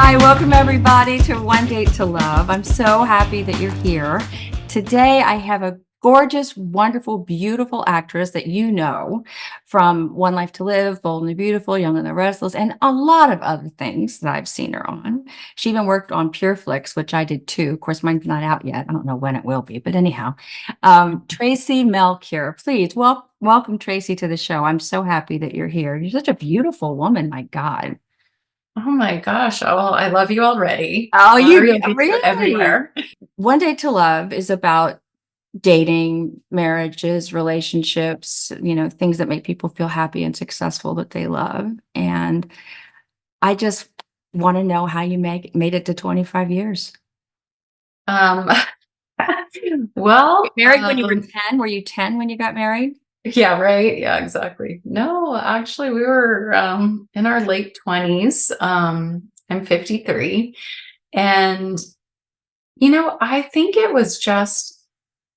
Hi, welcome everybody to One Date to Love. I'm so happy that you're here. Today I have a gorgeous, wonderful, beautiful actress that you know from One Life to Live, Bold and the Beautiful, Young and the Restless, and a lot of other things that I've seen her on. She even worked on Pure Flix, which I did too. Of course, mine's not out yet. I don't know when it will be, but anyhow. Tracy Melchior, please welcome Tracy to the show. I'm so happy that you're here. You're such a beautiful woman, my God. Oh my gosh. Oh, well, I love you already. Oh, you You'll be really? everywhere. One Day to Love is about dating, marriages, relationships, things that make people feel happy and successful that they love. And I just want to know how you made it to 25 years. Um, well, Married when you were 10? Were you 10 when you got married? yeah, right. Yeah, exactly. No, actually, we were in our late 20s. I'm 53. And, I think it was just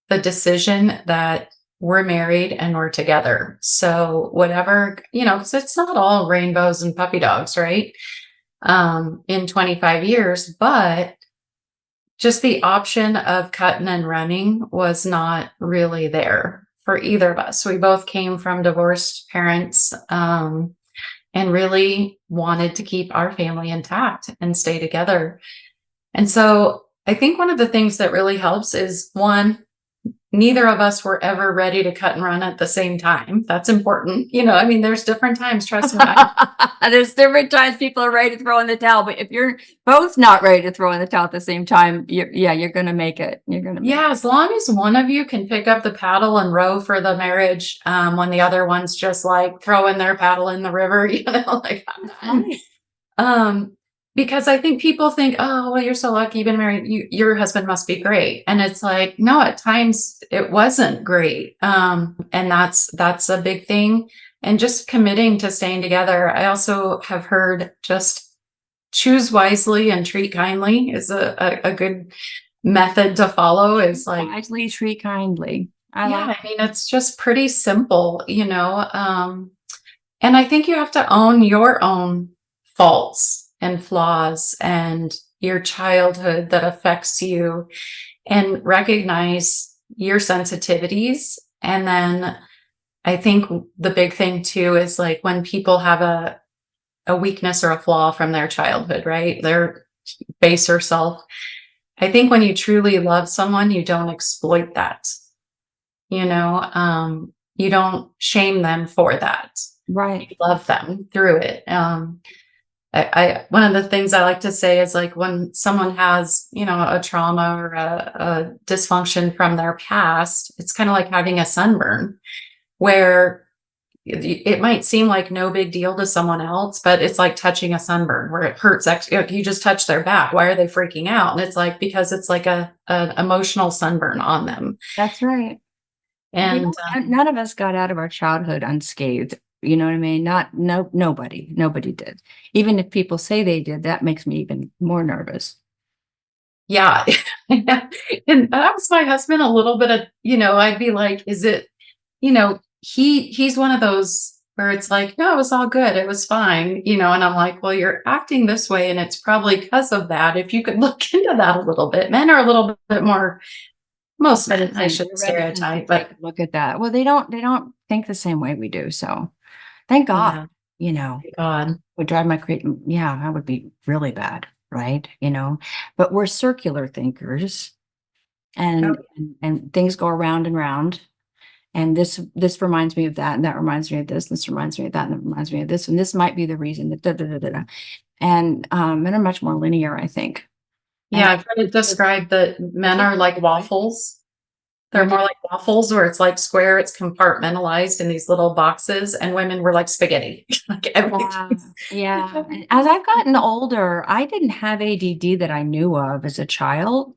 the decision that we're married and we're together. So whatever, because it's not all rainbows and puppy dogs, right? In 25 years, but just the option of cutting and running was not really there for either of us. We both came from divorced parents, and really wanted to keep our family intact and stay together. And so I think one of the things that really helps is one, neither of us were ever ready to cut and run at the same time. That's important. There's different times, trust me. There's different times people are ready to throw in the towel, but if you're both not ready to throw in the towel at the same time, you're going to make it. You're going to make it. As long as one of you can pick up the paddle and row for the marriage, when the other one's just like throwing their paddle in the river, like, because I think people think, oh, well, you're so lucky you've been married. Your husband must be great. And it's like, no, at times it wasn't great. And that's a big thing. And just committing to staying together. I also have heard just choose wisely and treat kindly is a good method to follow. Is like wisely, treat kindly. It's just pretty simple, and I think you have to own your own faults and flaws and your childhood that affects you and recognize your sensitivities. And then I think the big thing too is like when people have a weakness or a flaw from their childhood, right? Their baser self. I think when you truly love someone, you don't exploit that. You don't shame them for that. Right. You love them through it. I one of the things I like to say is like when someone has, a trauma or a dysfunction from their past, it's kind of like having a sunburn where it might seem like no big deal to someone else, but it's like touching a sunburn where it hurts. You just touch their back. Why are they freaking out? And it's like, because it's like an emotional sunburn on them. That's right. And none of us got out of our childhood unscathed. You know what I mean? Nobody did. Even if people say they did, that makes me even more nervous. Yeah. And that was my husband a little bit of, I'd be like, is it, he's one of those where it's like, no, it was all good. It was fine. And I'm like, well, you're acting this way. And it's probably because of that. If you could look into that a little bit, men are a little bit more, most men, I shouldn't stereotype, but look at that. Well, they don't think the same way we do. So thank God, Thank God. would drive my crazy. Yeah, that would be really bad. Right. But we're circular thinkers and things go around and round. And this reminds me of that, and that reminds me of this. This reminds me of that, and that reminds me of this. And this might be the reason that And men are much more linear, I think. Yeah, I've heard it described that men are like waffles. They're more like waffles where it's like square, it's compartmentalized in these little boxes, and women were like spaghetti. Like everything. Yeah. And as I've gotten older, I didn't have ADD that I knew of as a child.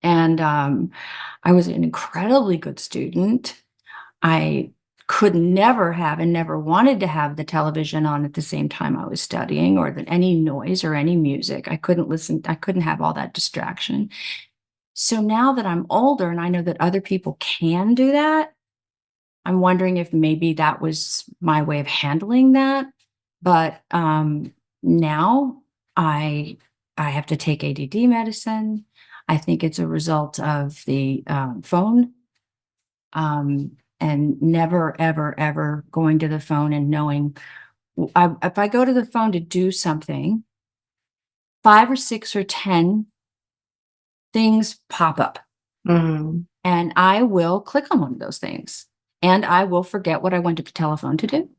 And I was an incredibly good student. I could never have and never wanted to have the television on at the same time I was studying or any noise or any music. I couldn't listen. I couldn't have all that distraction. So now that I'm older and I know that other people can do that, I'm wondering if maybe that was my way of handling that. But now I have to take ADD medicine. I think it's a result of the phone, and never, ever, ever going to the phone and knowing if I go to the phone to do something, 5 or 6 or 10 things pop up, Mm. and I will click on one of those things, and I will forget what I went to the telephone to do.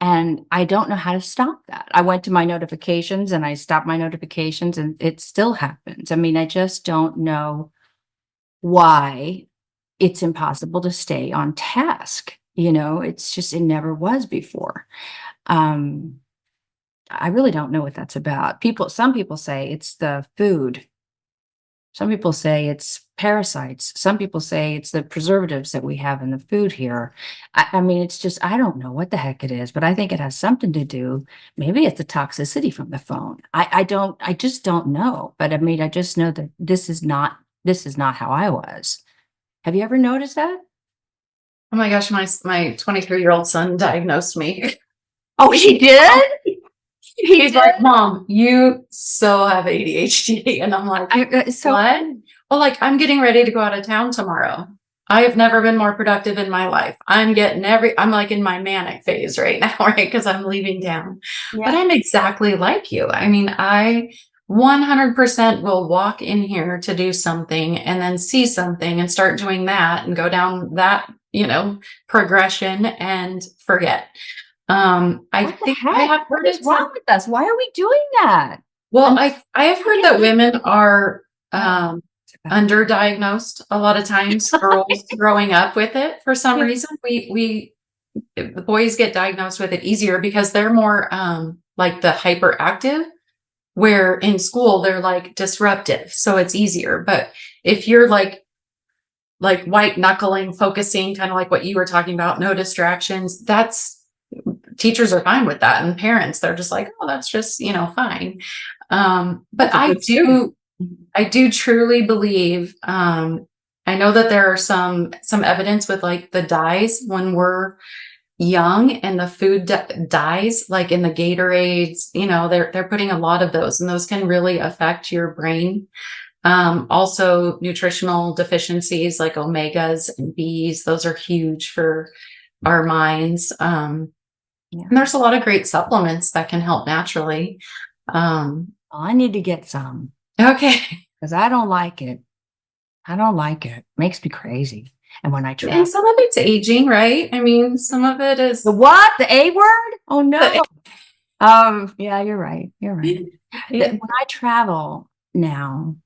And I don't know how to stop that. I went to my notifications and I stopped my notifications and it still happens. I mean, I just don't know why it's impossible to stay on task. It's just, it never was before. Um, I really don't know what that's about. Some people say it's the food. Some people say it's parasites. Some people say it's the preservatives that we have in the food here. I mean, it's just, I don't know what the heck it is, but I think it has something to do. Maybe it's the toxicity from the phone. I just don't know. But I mean, I just know that this is not how I was. Have you ever noticed that? Oh my gosh, my 23-year-old son diagnosed me. Oh, he did? He's like, Mom, you so have ADHD. And I'm like, what? Well, like, I'm getting ready to go out of town tomorrow. I have never been more productive in my life. I'm like in my manic phase right now, right? Because I'm leaving town. But I'm exactly like you. I mean, I 100% will walk in here to do something and then see something and start doing that and go down that, progression and forget. I think I have heard what's wrong with us? Why are we doing that? Well, I have heard that women are underdiagnosed a lot of times. Girls growing up with it for some reason. The boys get diagnosed with it easier because they're more like the hyperactive, where in school they're like disruptive, so it's easier. But if you're like white knuckling, focusing, kind of like what you were talking about, no distractions, teachers are fine with that, and parents, they're just like, oh, that's just fine. But I do truly believe, I know that there are some evidence with like the dyes when we're young, and the food dyes, like in the Gatorades, they're putting a lot of those, and those can really affect your brain. Also nutritional deficiencies like omegas and Bs, those are huge for our minds. And there's a lot of great supplements that can help naturally. I need to get some. Okay. Because I don't like it. Makes me crazy. And when I try. And some of it's aging, right? I mean, some of it is. The what? The A word? Oh, no. Yeah, you're right. Yeah. When I travel now,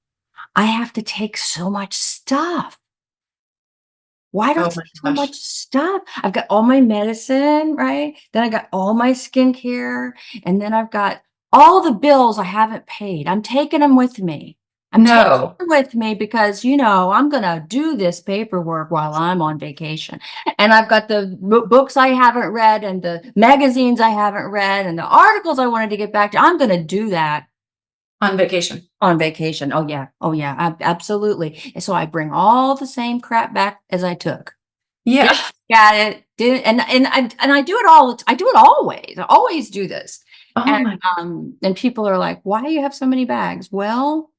I have to take so much stuff. Why do I take so much stuff? I've got all my medicine, right? Then I got all my skincare, and then I've got all the bills I haven't paid. I'm taking them with me. Taking them with me because, I'm going to do this paperwork while I'm on vacation. And I've got the books I haven't read and the magazines I haven't read and the articles I wanted to get back to. I'm going to do that. On vacation. Oh, yeah. Absolutely. And so I bring all the same crap back as I took. Yeah. Got it. And I do it I do it always. I always do this. And people are like, why do you have so many bags? Well,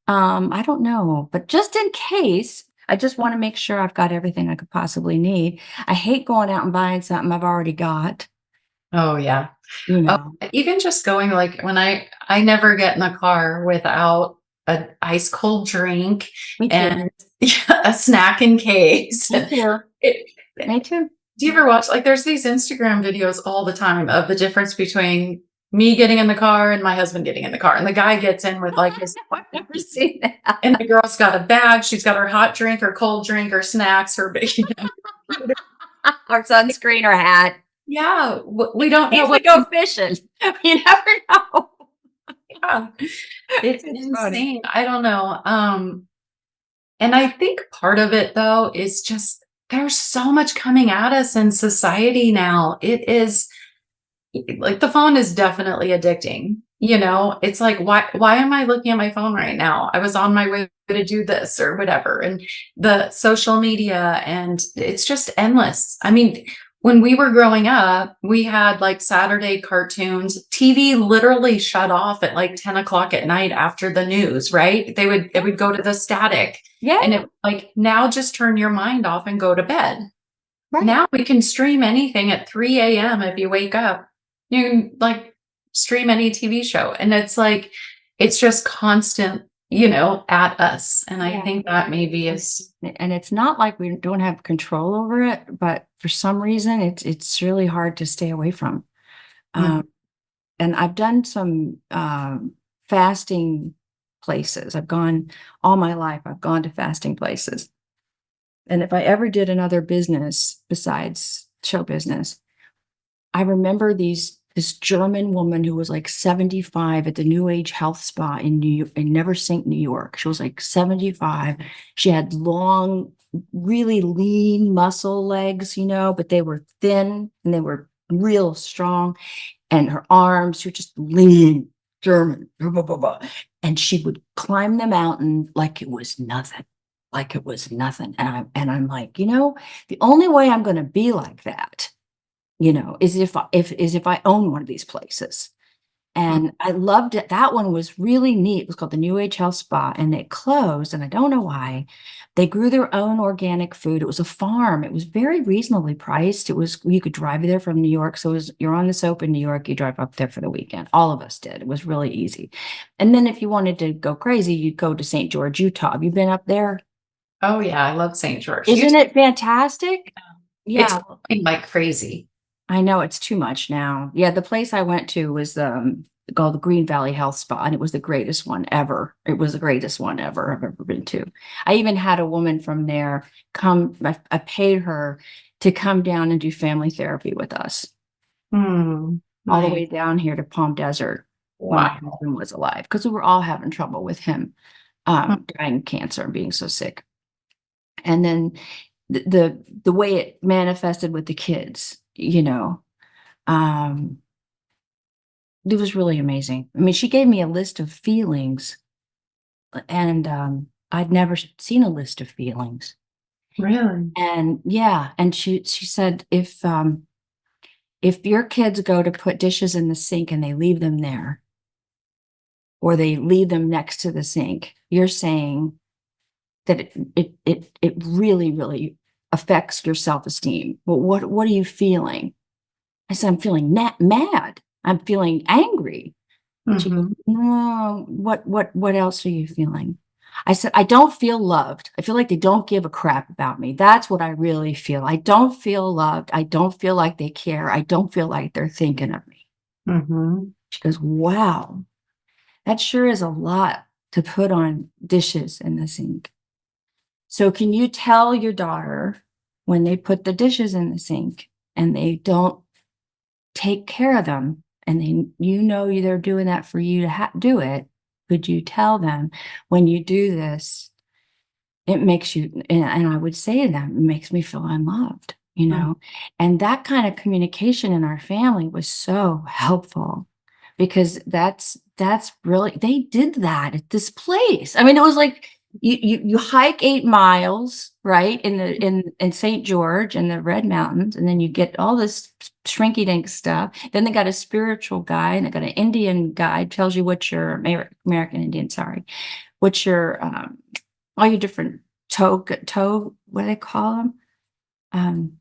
I don't know, but just in case, I just want to make sure I've got everything I could possibly need. I hate going out and buying something I've already got. Oh, yeah. Even just going, like, when I never get in the car without an ice cold drink and a snack in case. Me too. Do you ever watch, like, there's these Instagram videos all the time of the difference between me getting in the car and my husband getting in the car, and the guy gets in with like his. I've never seen that. And the girl's got a bag. She's got her hot drink or cold drink or snacks or or sunscreen or hat. Yeah, we don't know. We go fishing. You never know. Yeah. It's insane. Funny. I don't know. And I think part of it though is just there's so much coming at us in society now. It is like the phone is definitely addicting. It's like, why am I looking at my phone right now? I was on my way to do this or whatever. And the social media, and it's just endless. I mean, when we were growing up, we had like Saturday cartoons. TV literally shut off at like 10 o'clock at night after the news, right? It would go to the static. Yeah, And it like, now just turn your mind off and go to bed. right. Now we can stream anything at 3 a.m. if you wake up. You can like stream any TV show. And it's like, it's just constant, at us. And I Yeah. think that maybe is. And it's not like we don't have control over it, but for some reason, it's really hard to stay away from. And I've done some fasting places. I've gone all my life. I've gone to fasting places. And if I ever did another business besides show business, I remember this German woman who was like 75 at the New Age Health Spa in Neversink, New York. She was like 75. She had long, really lean muscle legs, but they were thin and they were real strong. And her arms, she was just lean, German. Blah, blah, blah, blah. And she would climb the mountain like it was nothing. Like it was nothing. And I'm like, the only way I'm going to be like that, is if I own one of these places. And I loved it. That one was really neat. It was called the New Age Health Spa, and it closed, and I don't know why. They grew their own organic food. It was a farm. It was very reasonably priced. You could drive there from New York. So you're on the soap in New York, you drive up there for the weekend. All of us did. It was really easy. And then if you wanted to go crazy, you'd go to St. George, Utah. Have you been up there? Oh yeah, I love St. George. Isn't it fantastic? It's Yeah. like crazy. I know it's too much now. Yeah, the place I went to was called the Green Valley Health Spa, and it was the greatest one ever. It was the greatest one ever I've ever been to. I even had a woman from there come. I paid her to come down and do family therapy with us, all the way down here to Palm Desert when my husband was alive, because we were all having trouble with him dying of cancer and being so sick. And then the way it manifested with the kids, it was really amazing. I mean, she gave me a list of feelings, and I'd never seen a list of feelings. Really? And yeah, and she said if your kids go to put dishes in the sink and they leave them there, or they leave them next to the sink, you're saying that it really, really affects your self-esteem. Well, what are you feeling? I said, I'm feeling mad. I'm feeling angry. She goes, no, what else are you feeling? I said, I don't feel loved. I feel like they don't give a crap about me. That's what I really feel. I don't feel loved. I don't feel like they care. I don't feel like they're thinking of me. She goes, wow, that sure is a lot to put on dishes in the sink. So can you tell your daughter when they put the dishes in the sink and they don't take care of them, and they're doing that for you to do it, could you tell them, when you do this, it makes you, and I would say to them, it makes me feel unloved, and that kind of communication in our family was so helpful, because that's really, they did that at this place. I mean, it was like you hike 8 miles, right, in St. George in the Red Mountains, and then you get all this shrinky dink stuff. Then they got a spiritual guide, and they got an Indian guide, tells you what your American Indian, sorry, what your all your different toe, what do they call them? I'm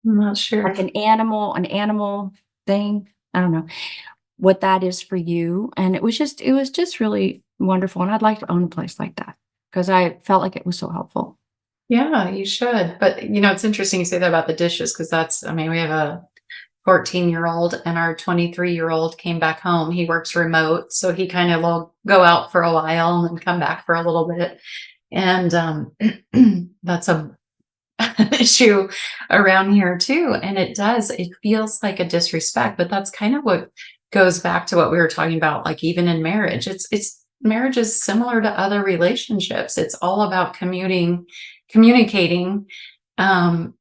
not sure. Like an animal thing. I don't know what that is for you. And it was just really wonderful. And I'd like to own a place like that, because I felt like it was so helpful. Yeah, you should. But it's interesting you say that about the dishes, because we have a 14-year-old, and our 23-year-old came back home. He works remote, so he kind of will go out for a while and then come back for a little bit. And that's an issue around here too. And it feels like a disrespect, but that's kind of what goes back to what we were talking about, like even in marriage. Marriage is similar to other relationships. It's all about communicating, and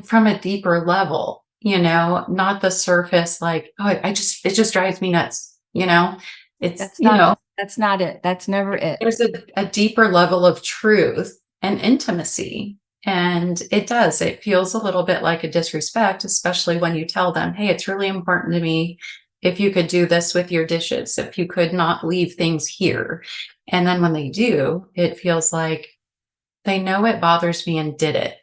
from a deeper level, not the surface, like, oh, it just drives me nuts. It's, That's not it. That's never it. there's a deeper level of truth and intimacy And it does. It feels a little bit like a disrespect, especially when you tell them, hey, it's really important to me if you could do this with your dishes, if you could not leave things here. And then when they do, it feels like they know it bothers me and did it.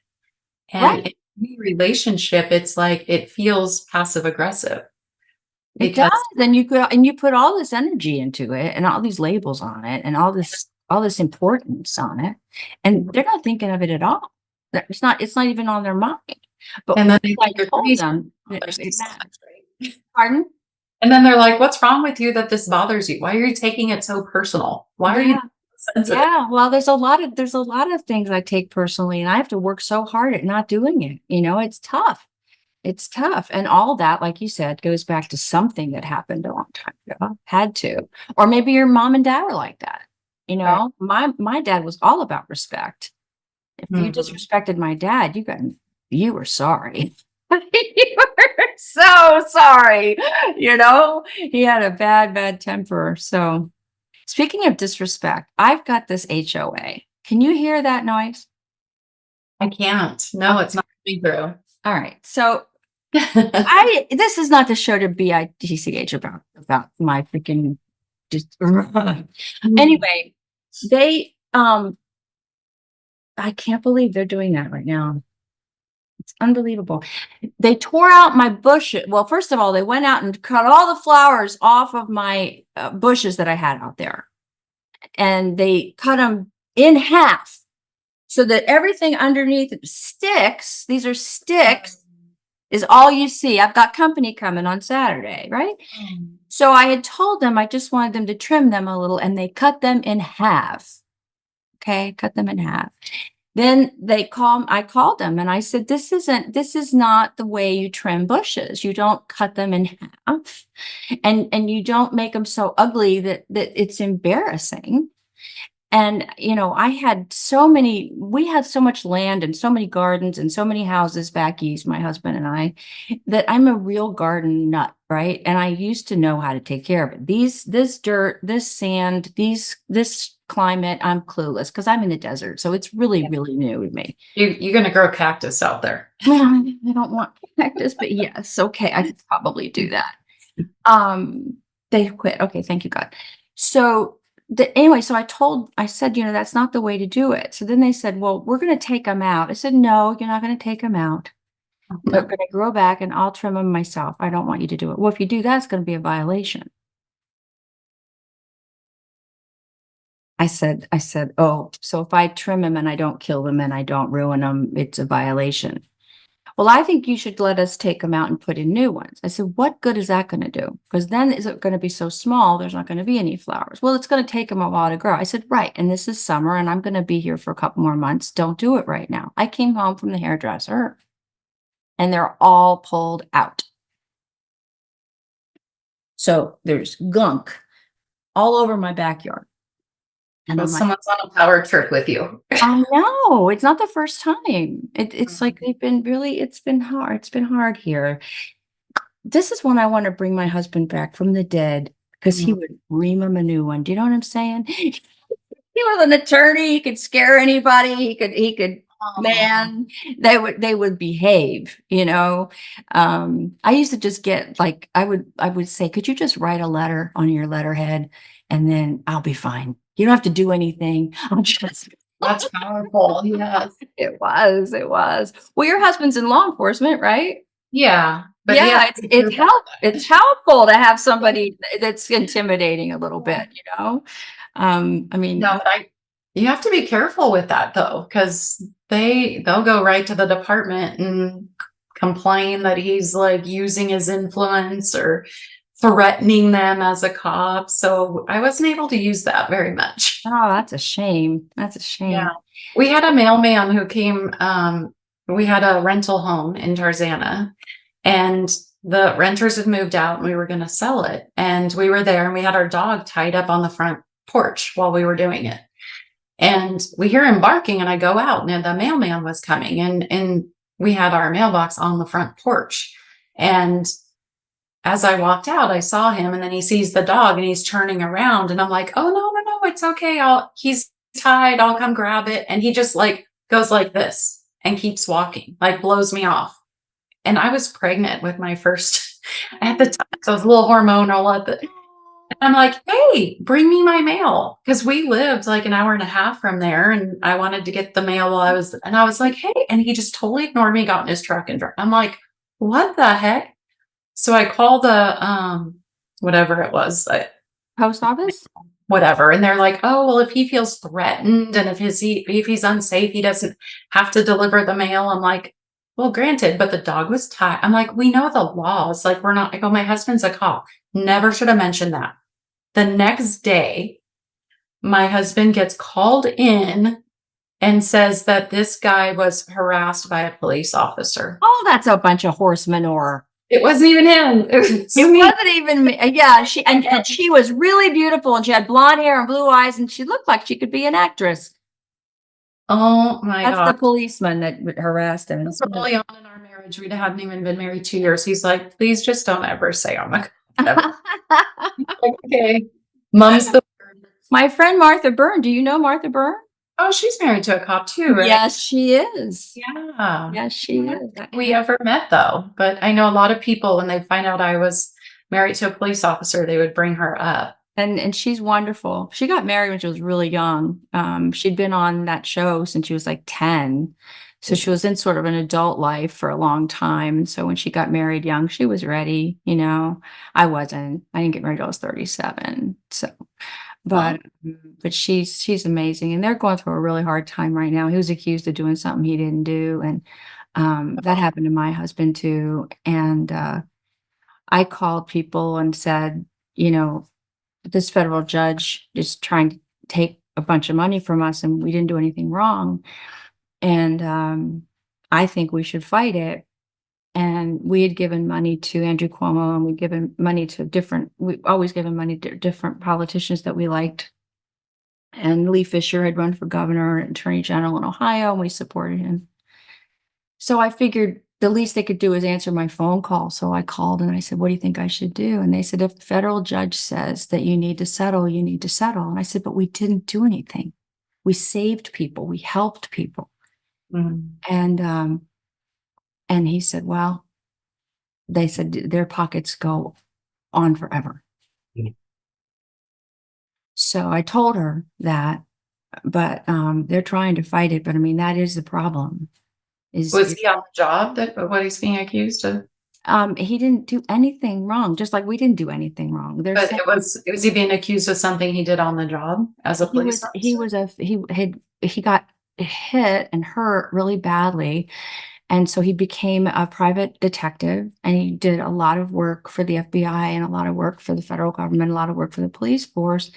And Right. in any relationship, it's like it feels passive aggressive It does. because And you put all this energy into it and all these labels on it and all this importance on it. And they're not thinking of it at all. It's not even on their mind. But and once then they I think you're told crazy. them, There's so much, right? pardon? And then they're like, what's wrong with you that this bothers you? Why are you taking it so personal? Why are you Yeah. sensitive? Yeah. Well, there's a lot of things I take personally, and I have to work so hard at not doing it. It's tough. It's tough. And all that, like you said, goes back to something that happened a long time ago. Had to. Or maybe your mom and dad were like that. Right. My dad was all about respect. If you Mhm. disrespected my dad, you were sorry. You were so sorry. He had a bad temper. So speaking of disrespect, I've got this HOA. Can you hear that noise? I can't. No, it's not coming through. All right. So this is not the show to bitch about my freaking just anyway, they I can't believe they're doing that right now. It's unbelievable. They tore out my bush. Well, first of all, they went out and cut all the flowers off of my bushes that I had out there. And they cut them in half so that everything underneath sticks, these are sticks, is all you see. I've got company coming on Saturday, right? So I had told them I just wanted them to trim them a little, and they cut them in half. Okay, cut them in half. Then I called them and I said, this is not the way you trim bushes. You don't cut them in half, and you don't make them so ugly that it's embarrassing. And, we had so much land and so many gardens and so many houses back east, my husband and I, that I'm a real garden nut, right? And I used to know how to take care of it. This dirt, this sand, this climate, I'm clueless because I'm in the desert. So it's really, really new to me. You're going to grow cactus out there. Well, I don't want cactus, but yes, okay, I could probably do that. They quit. Okay, thank you, God. So anyway, so I said, that's not the way to do it. So then they said, well, we're going to take them out. I said, no, you're not going to take them out. They're going to grow back and I'll trim them myself. I don't want you to do it. Well, if you do that, it's going to be a violation. I said, oh, so if I trim them and I don't kill them and I don't ruin them, it's a violation. Well, I think you should let us take them out and put in new ones. I said, what good is that going to do? Because then is it going to be so small, there's not going to be any flowers. Well, it's going to take them a while to grow. I said, right. And this is summer and I'm going to be here for a couple more months. Don't do it right now. I came home from the hairdresser and they're all pulled out. So there's gunk all over my backyard. And Well, I'm like, someone's on a power trip with you. I know it's not the first time. It's like it's been hard. It's been hard here. This is when I want to bring my husband back from the dead because he would ream him a new one. Do you know what I'm saying? He was an attorney. He could scare anybody. He could, Oh, man, they would behave, I used to just get like, I would say, could you just write a letter on your letterhead and then I'll be fine. You don't have to do anything. I'll just, that's powerful. Yes. it was. Well, your husband's in law enforcement, right? Yeah. But he has Yeah, to be careful with it's helpful to have somebody that's intimidating a little that. bit, I mean, No, you have to be careful with that though, because they'll go right to the department and complain that he's like using his influence or threatening them as a cop. So I wasn't able to use that very much. oh, that's a shame. That's a Yeah. shame. We had a mailman who came, we had a rental home in Tarzana and the renters had moved out and we were going to sell it. And we were there and we had our dog tied up on the front porch while we were doing it. And we hear him barking and I go out and the mailman was coming and we had our mailbox on the front porch. And as I walked out, I saw him and then he sees the dog and he's turning around and I'm like, oh, no, it's okay. He's tied. I'll come grab it. And he just like goes like this and keeps walking, like blows me off. And I was pregnant with my first at the time, so I was a little hormonal at the I'm like, "Hey, bring me my mail," because we lived like an hour and a half from there, and I wanted to get the mail while I was like, "Hey," and he just totally ignored me, got in his truck and drove. I'm like, "What the heck?" So I called the, whatever it was, Post office? whatever, and they're like, "Oh, well, if he feels threatened and if he's unsafe, he doesn't have to deliver the mail." I'm like, "Well, granted, but the dog was tied." I'm like, "We know the laws, like, we're not." I go, "My husband's a cop. Never should have mentioned that." The next day, my husband gets called in and says that this guy was harassed by a police officer. Oh, that's a bunch of horse manure. It wasn't even him. It was It me. wasn't even me. Yeah, and she was really beautiful, and she had blonde hair and blue eyes, and she looked like she could be an actress. Oh my That's God. the policeman that harassed him. So early on in our marriage, we hadn't even been married 2 years. He's like, "Please just don't ever say I'm a cop." Like, okay. Mum's the word. My friend Martha Byrne. Do you know Martha Byrne? Oh, she's married to a cop too, right? Yes, she is. Yeah. Yes, she is. We ever met though, but I know a lot of people when they find out I was married to a police officer, they would bring her up. And she's wonderful. She got married when she was really young. She'd been on that show since she was like 10. So she was in sort of an adult life for a long time. And so when she got married young, she was ready, you know. I wasn't. I didn't get married till I was 37. So Wow. but she's amazing. And they're going through a really hard time right now. He was accused of doing something he didn't do. And that happened to my husband too. And I called people and said, you know, this federal judge is trying to take a bunch of money from us and we didn't do anything wrong. And I think we should fight it. And we had given money to Andrew Cuomo, and we'd given money to we always given money to different politicians that we liked. And Lee Fisher had run for governor and attorney general in Ohio, and we supported him. So I figured the least they could do is answer my phone call. So I called and I said, "What do you think I should do?" And they said, "If the federal judge says that you need to settle, you need to settle." And I said, "But we didn't do anything. We saved people. We helped people." Mm. And he said, "Well," they said, "their pockets go on forever." Mm. So I told her that, but they're trying to fight it. But I mean, that is the problem. Was he on the job that what he's being accused of? He didn't do anything wrong, just like we didn't do anything wrong. They're But saying was he being accused of something he did on the job as a police he officer? was he got hit and hurt really badly. And so he became a private detective, and he did a lot of work for the FBI and a lot of work for the federal government, a lot of work for the police force.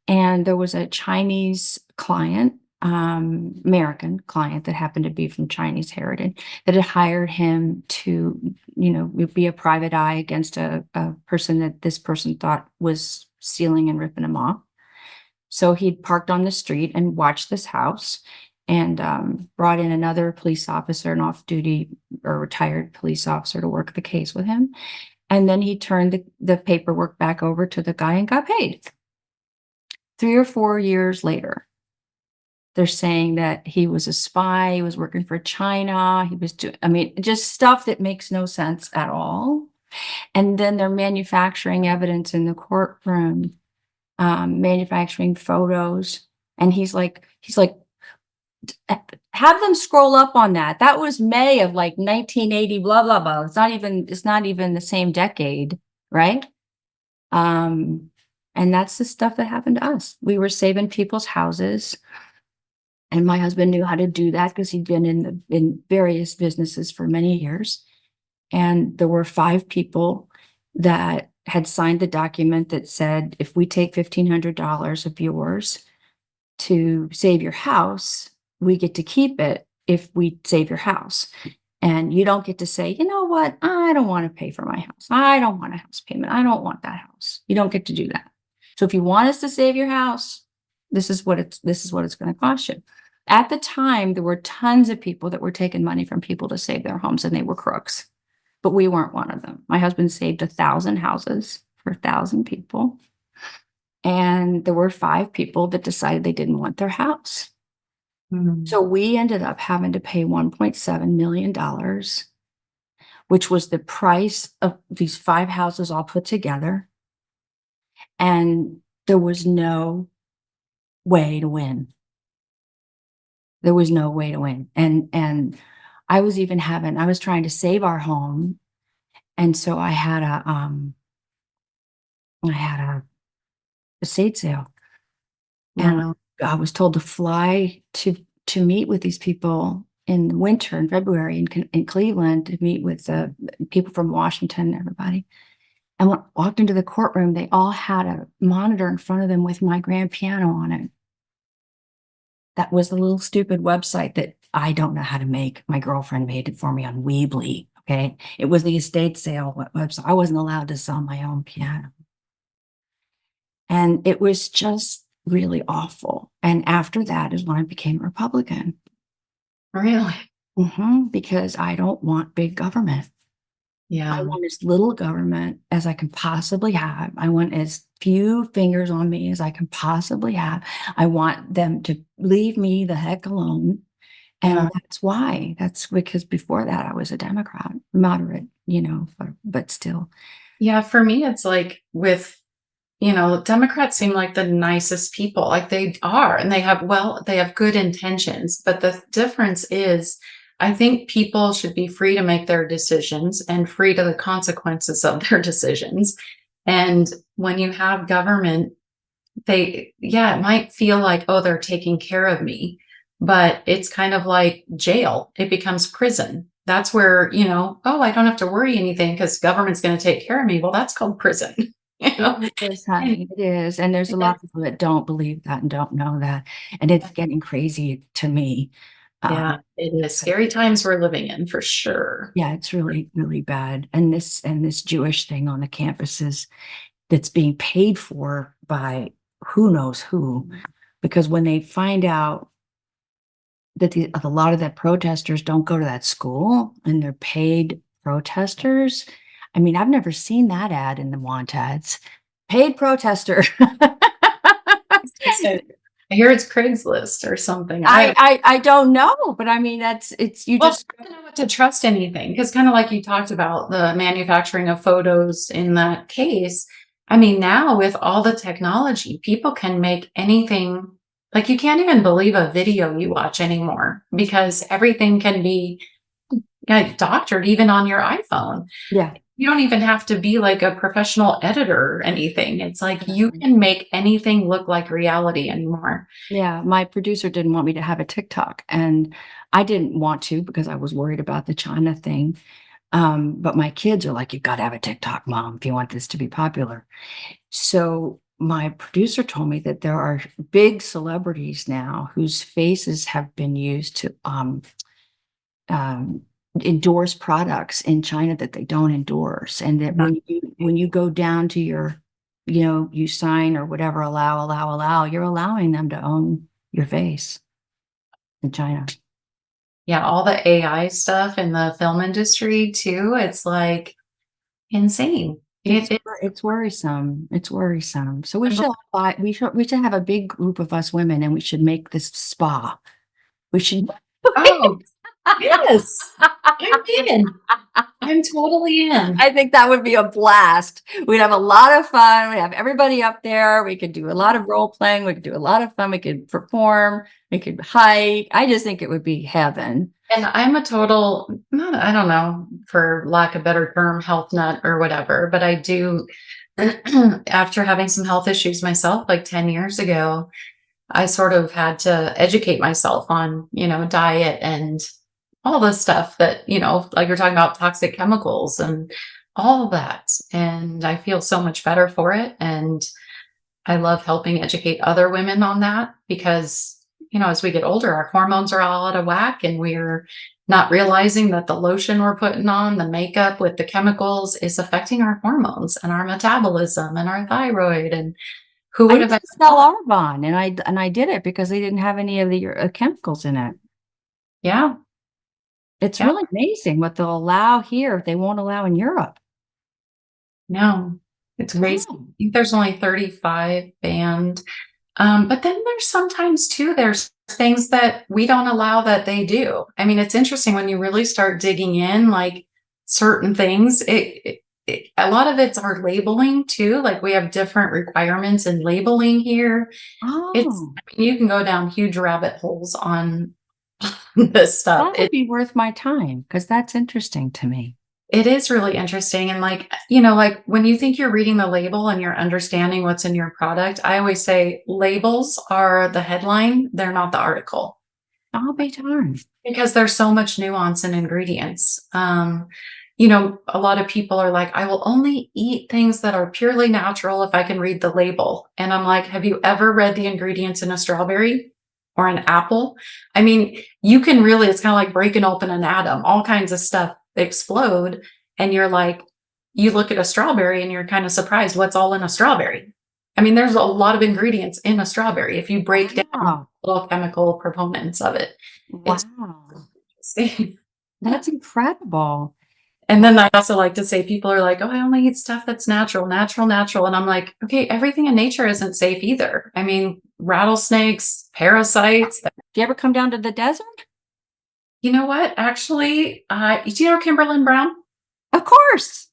And there was a Chinese client, American client that happened to be from Chinese heritage that had hired him to, you know, be a private eye against a person that this person thought was stealing and ripping him off. So he'd parked on the street and watched this house and brought in another police officer, an off-duty or retired police officer to work the case with him. And then he turned the paperwork back over to the guy and got paid. 3 or 4 years later, they're saying that he was a spy, he was working for China, he was doing, I mean, just stuff that makes no sense at all. And then they're manufacturing evidence in the courtroom, manufacturing photos. And he's like, have them scroll up on that. That was May of like 1980, blah, blah, blah. It's not even the same decade, right? And that's the stuff that happened to us. We were saving people's houses. And my husband knew how to do that because he'd been in various businesses for many years. And there were 5 people that had signed the document that said, if we take $1,500 of yours to save your house, we get to keep it if we save your house. And you don't get to say, you know what, I don't want to pay for my house. I don't want a house payment. I don't want that house. You don't get to do that. So if you want us to save your house, this is what it's going to cost you. At the time, there were tons of people that were taking money from people to save their homes, and they were crooks. But we weren't one of them. My husband saved 1,000 houses for 1,000 people. And there were 5 people that decided they didn't want their house. Mhm. So we ended up having to pay $1.7 million, which was the price of these 5 houses all put together, and there was no way to win. There was no way to win, and I was trying to save our home, and so I had a estate sale, and Wow. I was told to fly to meet with these people in the winter in February in Cleveland to meet with the people from Washington, everybody. And when I walked into the courtroom, they all had a monitor in front of them with my grand piano on it. That was a little stupid website that I don't know how to make. My girlfriend made it for me on Weebly. Okay. It was the estate sale website. I wasn't allowed to sell my own piano. And it was just really awful. And after that is when I became a Republican. Really? Because I don't want big government. I Yeah. want as little government as I can possibly have. I want as few fingers on me as I can possibly have. I want them to leave me the heck alone. Yeah. And that's why. That's because before that I was a Democrat, moderate, but still. Yeah. For me, it's like Democrats seem like the nicest people. Like they are, and they have good intentions. But the difference is, I think people should be free to make their decisions and free to the consequences of their decisions. And when you have government, it might feel like, oh, they're taking care of me, but it's kind of like jail. It becomes prison. That's where, oh, I don't have to worry anything because government's going to take care of me. Well, that's called prison. you know? It is, And honey. It is. And there's a lot of people that don't believe that and don't know that. And it's getting crazy to me. yeah, Um, it is scary times we're living in for sure. yeah, it's really, really bad. And this Jewish thing on the campuses that's being paid for by who knows who, because when they find out that a lot of the protesters don't go to that school and they're paid protesters. I mean, I've never seen that ad in the want ads. Paid protester. So I hear it's Craigslist or something. I don't know, but I mean it's you Well, just I don't know what to trust anything because kind of like you talked about the manufacturing of photos in that case. I mean, now with all the technology, people can make anything. Like you can't even believe a video you watch anymore because everything can be doctored even on your iPhone. yeah. You don't even have to be like a professional editor or anything. It's like you can make anything look like reality anymore. Yeah, my producer didn't want me to have a TikTok, and I didn't want to because I was worried about the China thing. But my kids are like, "You got to have a TikTok, mom, if you want this to be popular." So my producer told me that there are big celebrities now whose faces have been used to um, endorse products in China that they don't endorse, and that when you go down to your, you sign or whatever, allow, you're allowing them to own your face in China. Yeah, all the AI stuff in the film industry too, it's like insane. It's worrisome. It's worrisome. So we should have a big group of us women, and we should make this spa. We should. Oh, yes. I'm in. I'm totally in. I think that would be a blast. We'd have a lot of fun. We'd have everybody up there. We could do a lot of role playing. We could do a lot of fun. We could perform. We could hike. I just think it would be heaven. And I'm a total, not, I don't know, for lack of a better term, health nut or whatever, but I do, after having some health issues myself, like 10 years ago, I sort of had to educate myself on, diet and all the stuff that, like you're talking about toxic chemicals and all of that. And I feel so much better for it. And I love helping educate other women on that because, as we get older, our hormones are all out of whack and we're not realizing that the lotion we're putting on, the makeup with the chemicals is affecting our hormones and our metabolism and our thyroid. And who I would used have to sell Arbonne, and I did it because they didn't have any of the chemicals in it. yeah, It's yeah. really amazing what they'll allow here, they won't allow in Europe. No, it's crazy. I No. think there's only 35 banned. But then there's sometimes too, there's things that we don't allow that they do. I mean, it's interesting when you really start digging in, like certain things, a lot of it's our labeling too. Like we have different requirements in labeling here. Oh, I mean, you can go down huge rabbit holes on this stuff. that would be worth my time because that's interesting to me. It is really interesting. And like, you know, like when you think you're reading the label and you're understanding what's in your product, I always say labels are the headline, they're not the article. I'll be darned. Because there's so much nuance in ingredients. You know, a lot of people are like, I will only eat things that are purely natural if I can read the label. And I'm like, have you ever read the ingredients in a strawberry or an apple? I mean, you can really, it's kind of like breaking open an atom, all kinds of stuff explode. And you're like, you look at a strawberry and you're kind of surprised what's all in a strawberry. I mean, there's a lot of ingredients in a strawberry if you break down Wow. little chemical proponents of it. It's Wow. interesting. That's incredible. And then I also like to say, people are like, oh, I only eat stuff that's natural, natural, natural. And I'm like, okay, everything in nature isn't safe either. I mean, rattlesnakes, parasites. Do you ever come down to the desert? You know what? Actually, do you know Kimberlyn Brown? Of course.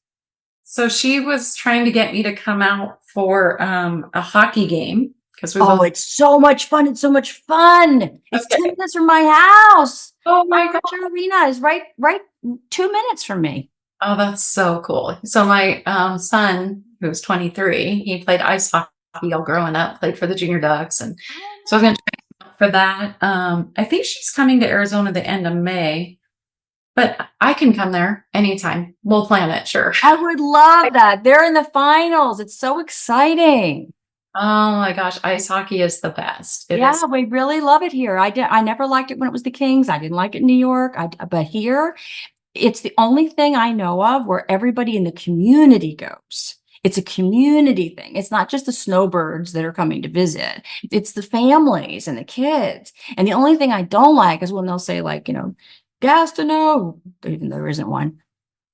So she was trying to get me to come out for a hockey game because we Oh, both. it's so much fun. It's so much fun. It's Okay. 10 minutes from my house. Oh my God. Tonja Arena is right 2 minutes from me. Oh, that's so cool. So my son, who's 23, he played ice hockey all growing up, played for the Junior Ducks. And so I was going to try out for that. I think she's coming to Arizona the end of May, but I can come there anytime. We'll plan it, sure. I would love that. They're in the finals. It's so exciting. Oh my gosh, ice hockey is the best. It Yeah, is. we really love it here. I never liked it when it was the Kings. I didn't like it in New York. But here, it's the only thing I know of where everybody in the community goes. It's a community thing. It's not just the snowbirds that are coming to visit. It's the families and the kids. And the only thing I don't like is when they'll say, like, Gastineau, even though there isn't one,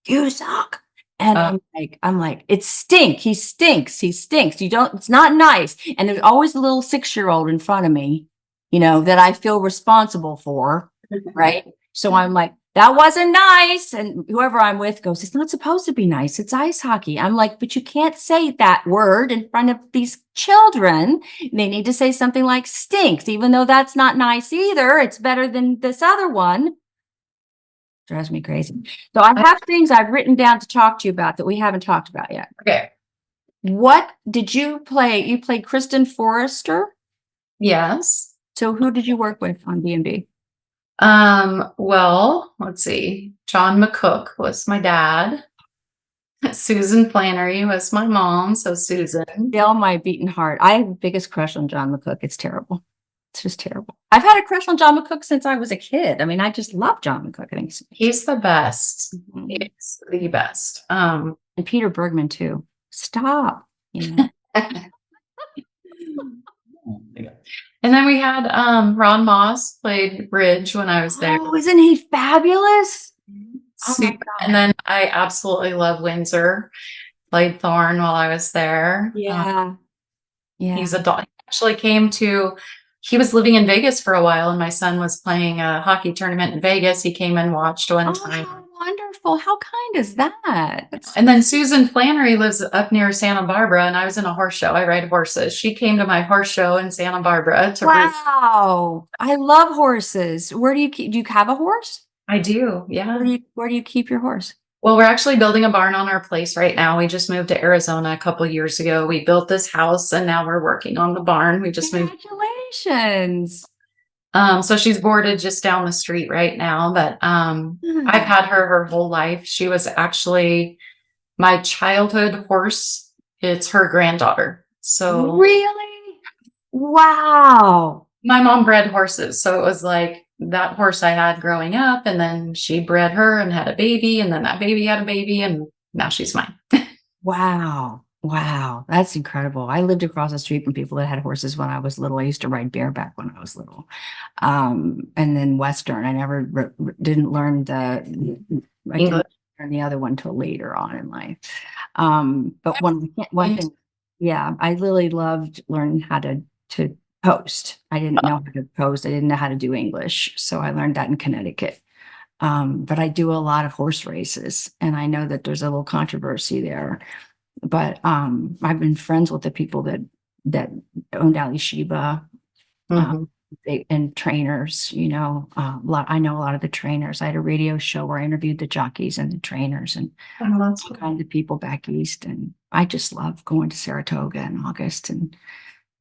you suck. And I'm like, it stink. He stinks. He stinks. It's not nice. And there's always a little 6-year-old in front of me, that I feel responsible for. Right. So I'm like, that wasn't nice. And whoever I'm with goes, it's not supposed to be nice. It's ice hockey. I'm like, but you can't say that word in front of these children. They need to say something like stinks, even though that's not nice either. It's better than this other one. Drives me crazy. So I have things I've written down to talk to you about that we haven't talked about yet. Okay. What did you play? You played Kristen Forrester. Yes. So who did you work with on B&B? Well, let's see. John McCook was my dad. Susan Flannery was my mom. So Susan. Still my beating heart. I have the biggest crush on John McCook. It's terrible. It's just terrible. I've had a crush on John McCook since I was a kid. I mean, I just love John McCook. I think he's the best. Mhm. He's the best. And Peter Bergman too. Stop. And then we had Ron Moss played Ridge when I was there. Oh, isn't he fabulous? Oh my God. And then I absolutely love Windsor. Played Thorne while I was there. Yeah. Yeah. He's a dog. He actually he was living in Vegas for a while, and my son was playing a hockey tournament in Vegas. He came and watched one time. How wonderful. How kind is that? And then Susan Flannery lives up near Santa Barbara, and I was in a horse show. I ride horses. She came to my horse show in Santa Barbara. Wow. I love horses. Where do you have a horse? I do. Yeah. Where do you keep your horse? Well, we're actually building a barn on our place right now. We just moved to Arizona a couple of years ago. We built this house and now we're working on the barn. We just moved. Congratulations. So she's boarded just down the street right now, but I've had her whole life. She was actually my childhood horse. It's her granddaughter. So really? Wow. My mom bred horses. So it was like that horse I had growing up, and then she bred her and had a baby, and then that baby had a baby, and now she's mine. Wow. Wow. That's incredible. I lived across the street from people that had horses when I was little. I used to ride bareback when I was little. And then Western. I never didn't learn English and the other one till later on in life. But one thing, yeah, I really loved learning how to post. I didn't know how to post. I didn't know how to do English. So I learned that in Connecticut. But I do a lot of horse races, and I know that there's a little controversy there. But I've been friends with the people that owned Ali Sheba, Mhm. and trainers. I know a lot of the trainers. I had a radio show where I interviewed the jockeys and the trainers and Oh, that's all cool. kinds of people back east. And I just love going to Saratoga in August. And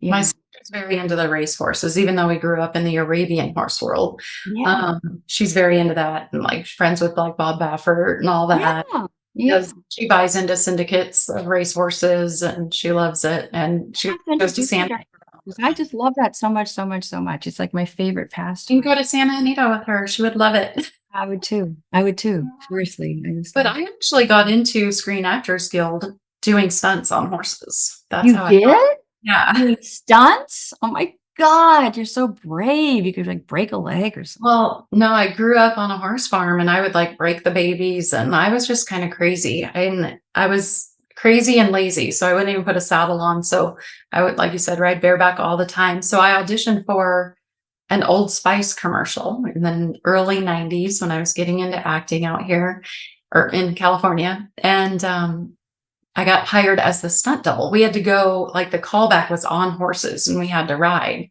My yeah, sister's very into the race horses, even though we grew up in the Arabian horse world. yeah, She's very into that and like friends with like Bob Baffert and all that. yeah, yeah. Because she buys into syndicates of race horses and she loves it. And I she have to goes to introduce you Santa. guys, because I just love that so much, so much, so much. It's like my favorite You can pastime. go to Santa Anita with her. She would love it. I would too. I would too. Seriously. I just But love. I actually got into Screen Actors Guild doing stunts on horses. That's You how I did? got. Yeah. Doing stunts? Oh my God, you're so brave. You could like break a leg or something. Well, no, I grew up on a horse farm and I would like break the babies and I was just kind of crazy. I was crazy and lazy, so I wouldn't even put a saddle on. So I would, like you said, ride bareback all the time. So I auditioned for an Old Spice commercial in the early 90s when I was getting into acting out here or in California. And I got hired as the stunt double. We had to go, like the callback was on horses and we had to ride.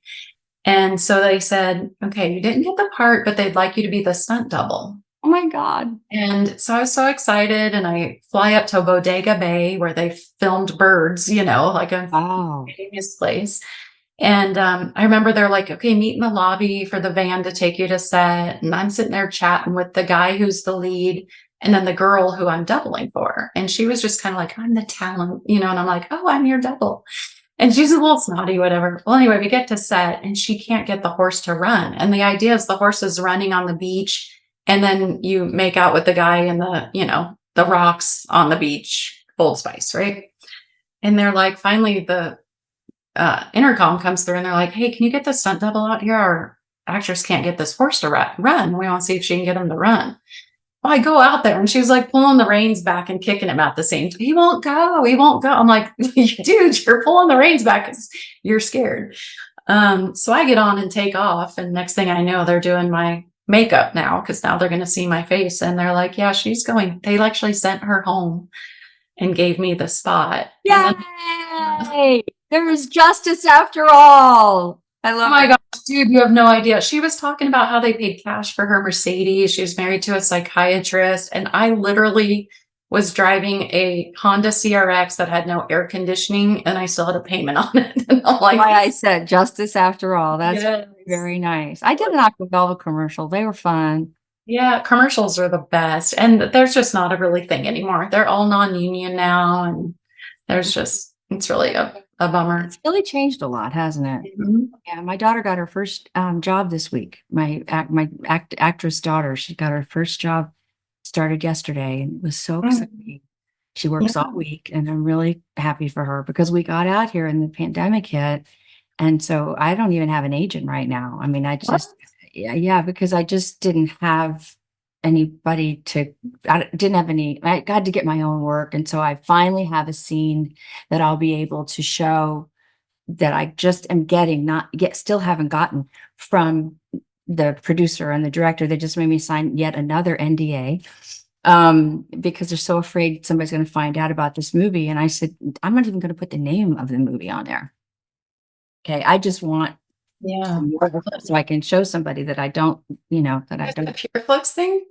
And so they said, okay, you didn't get the part, but they'd like you to be the stunt double. Oh my God. And so I was so excited. And I fly up to Bodega Bay where they filmed birds, like a Wow. famous place. And I remember they're like, okay, meet in the lobby for the van to take you to set. And I'm sitting there chatting with the guy who's the lead and then the girl who I'm doubling for. And she was just kind of like, I'm the talent, and I'm like, oh, I'm your double. And she's a little snotty, whatever. Well, anyway, we get to set and she can't get the horse to run. And the idea is the horse is running on the beach and then you make out with the guy in the rocks on the beach, Old Spice, right? And they're like, finally, the intercom comes through and they're like, hey, can you get the stunt double out here? Our actress can't get this horse to run. We want to see if she can get him to run. Well, I go out there and she's like pulling the reins back and kicking him at the same time. He won't go. He won't go. I'm like, dude, you're pulling the reins back because you're scared. So I get on and take off. And next thing I know, they're doing my makeup now because now they're going to see my face. And they're like, yeah, she's going. They actually sent her home and gave me the spot. And then, Yay! There is justice after all. I oh love my it. gosh, dude, you have no idea. She was talking about how they paid cash for her Mercedes. She was married to a psychiatrist. And I literally was driving a Honda CRX that had no air conditioning and I still had a payment on it. And I'm like, Why I said justice after all. That's yes. very nice. I did an Aqua Velva commercial. They were fun. Yeah, commercials are the best. And there's just not a really thing anymore. They're all non-union now. And it's really a bummer. It's really changed a lot, hasn't it? Mhm. Yeah, my daughter got her first job this week. My actress daughter, she got her first job, started yesterday, and it was so exciting. She works all week, and I'm really happy for her because we got out here and the pandemic hit, and so I don't even have an agent right now. I mean, yeah, because I just didn't have anybody to. I didn't have any. I had to get my own work, and so I finally have a scene that I'll be able to show that I just am getting, not yet, still haven't gotten from the producer and the director. They just made me sign yet another NDA because they're so afraid somebody's going to find out about this movie. And I said, I'm not even going to put the name of the movie on there. Okay, I just want Yeah. some more clips so I can show somebody that I don't, that I Is it don't. a Pureflix thing?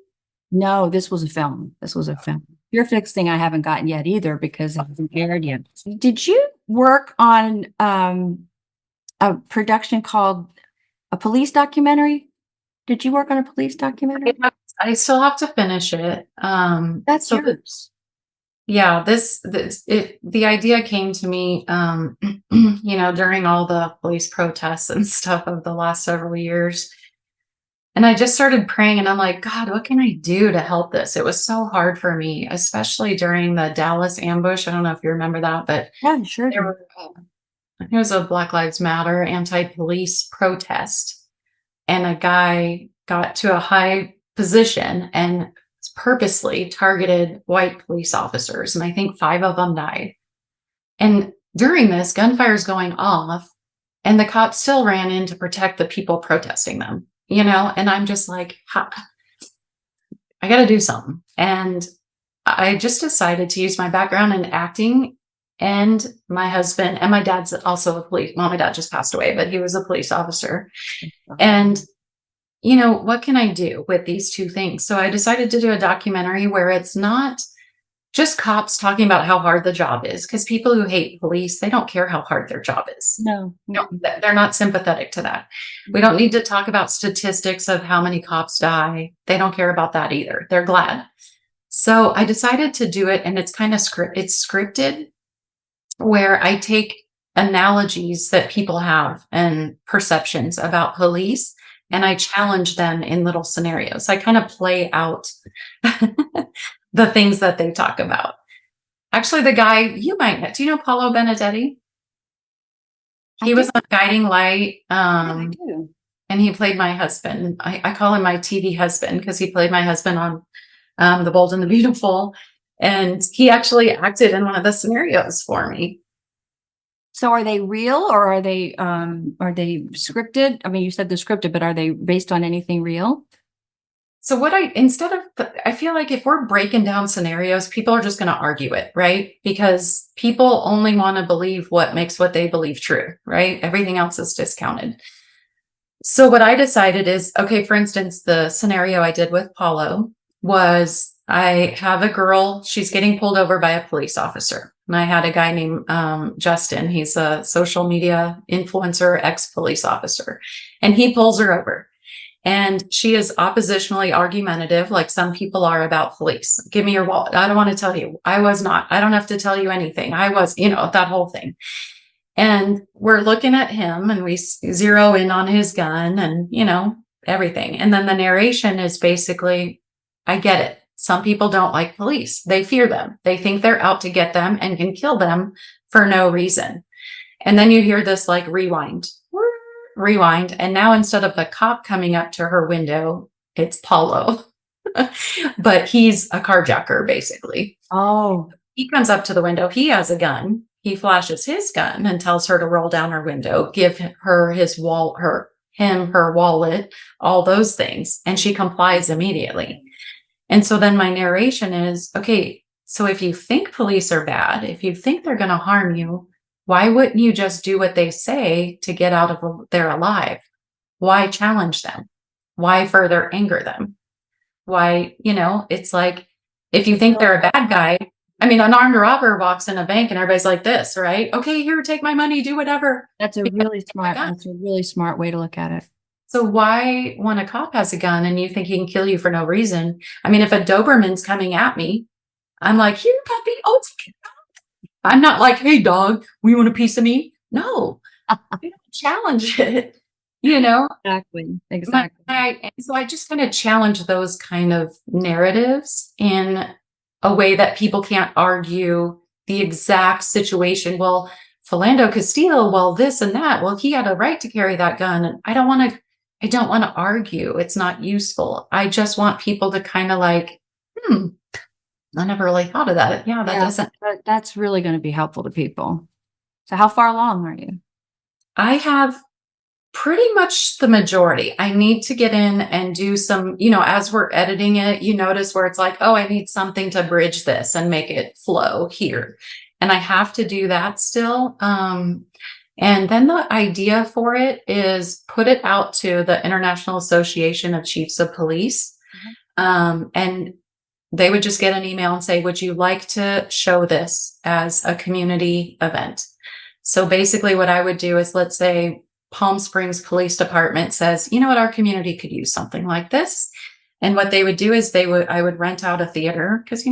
No, this was a film. This was a film. Your fix thing I haven't gotten yet either because it hasn't aired yet. Did you work on a production called a police documentary? Did you work on a police documentary? I still have to finish it. That's So yours. yeah, the idea came to me, during all the police protests and stuff of the last several years. And I just started praying and I'm like, God, what can I do to help this? It was so hard for me, especially during the Dallas ambush. I don't know if you remember that, but Yeah, sure. there were, it was a Black Lives Matter anti-police protest. And a guy got to a high position and purposely targeted white police officers. And I think 5 of them died. And during this, gunfire is going off. And the cops still ran in to protect the people protesting them, and I'm just like, I got to do something. And I just decided to use my background in acting and my husband, and my dad's also a police. Well, my dad just passed away, but he was a police officer. And, what can I do with these two things? So I decided to do a documentary where it's not just cops talking about how hard the job is, because people who hate police, they don't care how hard their job is. No. They're not sympathetic to that. We don't need to talk about statistics of how many cops die. They don't care about that either. They're glad. So I decided to do it, and it's kind of it's scripted, where I take analogies that people have and perceptions about police, and I challenge them in little scenarios. I kind of play out the things that they talk about. Actually, the guy you might know, do you know Paolo Benedetti? He was on Guiding Light, I do. and he played my husband. I call him my TV husband because he played my husband on The Bold and the Beautiful, and he actually acted in one of the scenarios for me. So are they real, or are they scripted? I mean, you said they're scripted, but are they based on anything real? So I feel like if we're breaking down scenarios, people are just going to argue it, right? Because people only want to believe what makes what they believe true, right? Everything else is discounted. So what I decided is, okay, for instance, the scenario I did with Paulo was I have a girl, she's getting pulled over by a police officer. And I had a guy named Justin. He's a social media influencer, ex-police officer. And he pulls her over. And she is oppositionally argumentative, like some people are about police. Give me your wallet. I don't want to tell you. I was not. I don't have to tell you anything. I was, that whole thing. And we're looking at him, and we zero in on his gun and, everything. And then the narration is basically, I get it. Some people don't like police. They fear them. They think they're out to get them and can kill them for no reason. And then you hear this like rewind. And now instead of the cop coming up to her window, it's Paulo. But he's a carjacker, basicher, Oh, he comes up to the window. He has a gun. He flashes his gun and tells her to roll down her window, give her his her wallet, all those things. And she complies immediately. And so then my narration is, okay, so if you think police are bad, if you think they're going to harm you, why wouldn't you just do what they say to get out of there alive? Why challenge them? Why further anger them? Why, it's like, if you think they're a bad guy, an armed robber walks in a bank and everybody's like this, right? Okay, here, take my money, do whatever. that's a really smart way to look at it. So why, when a cop has a gun and you think he can kill you for no reason? If a Doberman's coming at me, I'm like, here, puppy. Oh, I'm not like, hey, dog, we want a piece of me? No, I don't challenge it, Exactly. So I just kind of challenge those kind of narratives in a way that people can't argue the exact situation. Well, Philando Castile, well, this and that. Well, he had a right to carry that gun. And I don't want to argue. It's not useful. I just want people to kind of like, I never really thought of that. Yeah, that's really going to be helpful to people. So how far along are you? I have pretty much the majority. I need to get in and do some, as we're editing it, you notice where it's like, oh, I need something to bridge this and make it flow here. And I have to do that still. And then the idea for it is put it out to the International Association of Chiefs of Police. And they would just get an email and say, would you like to show this as a community event? So basically what I would do is, let's say Palm Springs Police Department says, you know what, our community could use something like this. And what they would do is I would rent out a theater, because,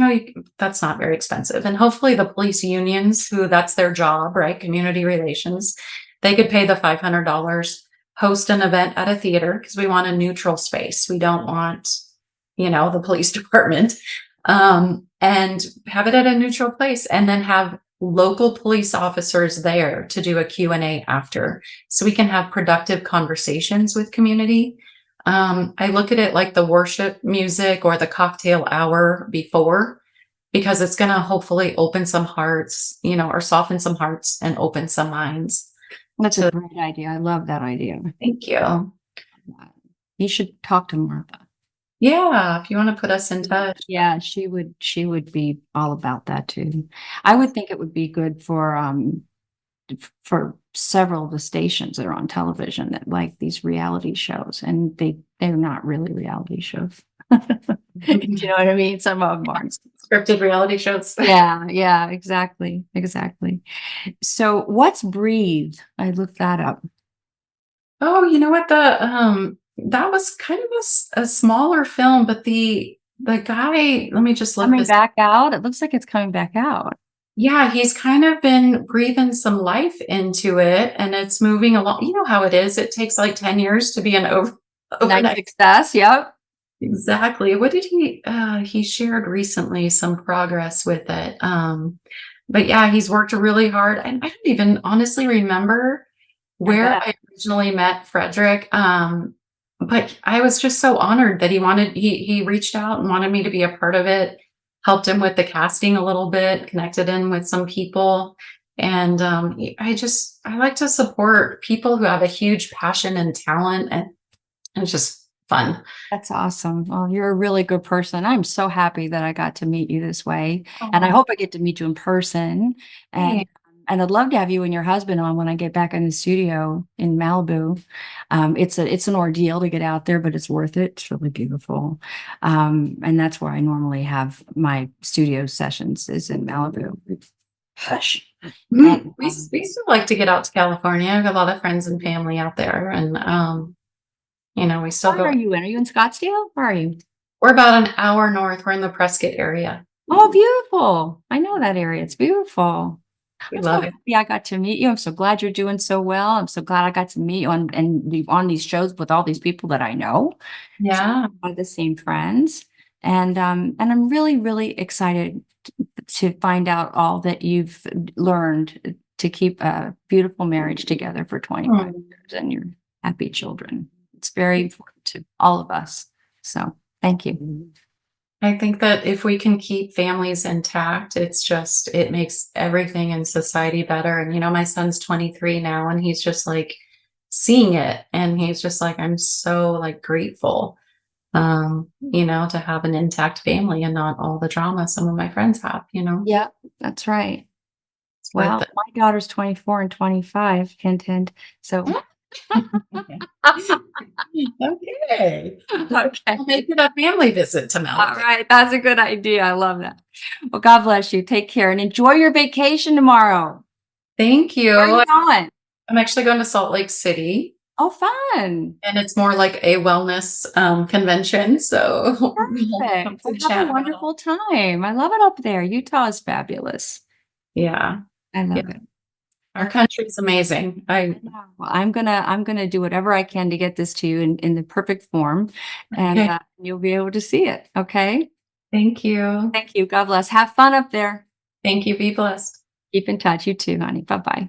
that's not very expensive. And hopefully the police unions, who that's their job, right? Community relations, they could pay the $500, host an event at a theater, because we want a neutral space. We don't want, the police department, and have it at a neutral place, and then have local police officers there to do a Q&A after, so we can have productive conversations with community. I look at it like the worship music or the cocktail hour before, because it's going to hopefully open some hearts, or soften some hearts and open some minds. That's a to great idea. I love that idea. thank you. You should talk to Martha. Yeah, if you want to put us in touch. Yeah, she would be all about that too. I would think it would be good for several of the stations that are on television that like these reality shows, and they're not really reality shows. Do you know what I mean? Some of them aren't. Scripted reality shows. Yeah, exactly. So what's Breathe? I looked that up. Oh, you know what? That was kind of a smaller film, but the guy, let me just look Coming this. back out? It looks like it's coming back out. Yeah, he's kind of been breathing some life into it, and it's moving along. You know how it is. It takes like 10 years to be an Nice overnight. success. Yep. Exactly. What did he shared recently some progress with it. But yeah, he's worked really hard. And I don't even honestly remember I where bet. I originally met Frederick. But I was just so honored that he reached out and wanted me to be a part of it, helped him with the casting a little bit, connected in with some people. And I like to support people who have a huge passion and talent, and it's just fun. That's awesome. Well, you're a really good person. I'm so happy that I got to meet you this way. And I Oh, hope I get to meet you in person. And hey. and I'd love to have you and your husband on when I get back in the studio in Malibu. It's an ordeal to get out there, but it's worth it. It's really beautiful. And that's where I normally have my studio sessions is in Malibu. Hush. And We still like to get out to California. I have a lot of friends and family out there, and we still where go. are you in? Are you in Scottsdale? Where are you? We're about an hour north. We're in the Prescott area. Oh, beautiful. I know that area. It's beautiful. We I'm so love it. happy I got to meet you. I'm so glad you're doing so well. I'm so glad I got to meet you on these shows with all these people that I know. So Yeah. I have the same friends. And I'm really, really excited to find out all that you've learned to keep a beautiful marriage together for 25 Mm. years and your happy children. It's very important to all of us. So thank you. I think that if we can keep families intact, it makes everything in society better. And my son's 23 now, and he's just like seeing it, and he's just like, I'm so like grateful, to have an intact family and not all the drama some of my friends have. Yeah, that's right. It's worth Well, it. my daughter's 24 and 25, hint, hint. So, Okay. okay. We'll make it a family visit to All Malibu. right. That's a good idea. I love that. Well, God bless you. Take care and enjoy your vacation tomorrow. Thank you. Where are you going? I'm actually going to Salt Lake City, Oh, fun. and it's more like a wellness convention. So we'll Perfect. Well, hopefully have a chat about all. wonderful time. I love it up there. Utah is fabulous. Yeah. I Yeah. love it. Our country's amazing. Well, I'm gonna do whatever I can to get this to you in the perfect form, and Okay. you'll be able to see it. Okay. Thank you. Thank you. God bless. Have fun up there. Thank you. Be blessed. Keep in touch. You too, honey. Bye bye.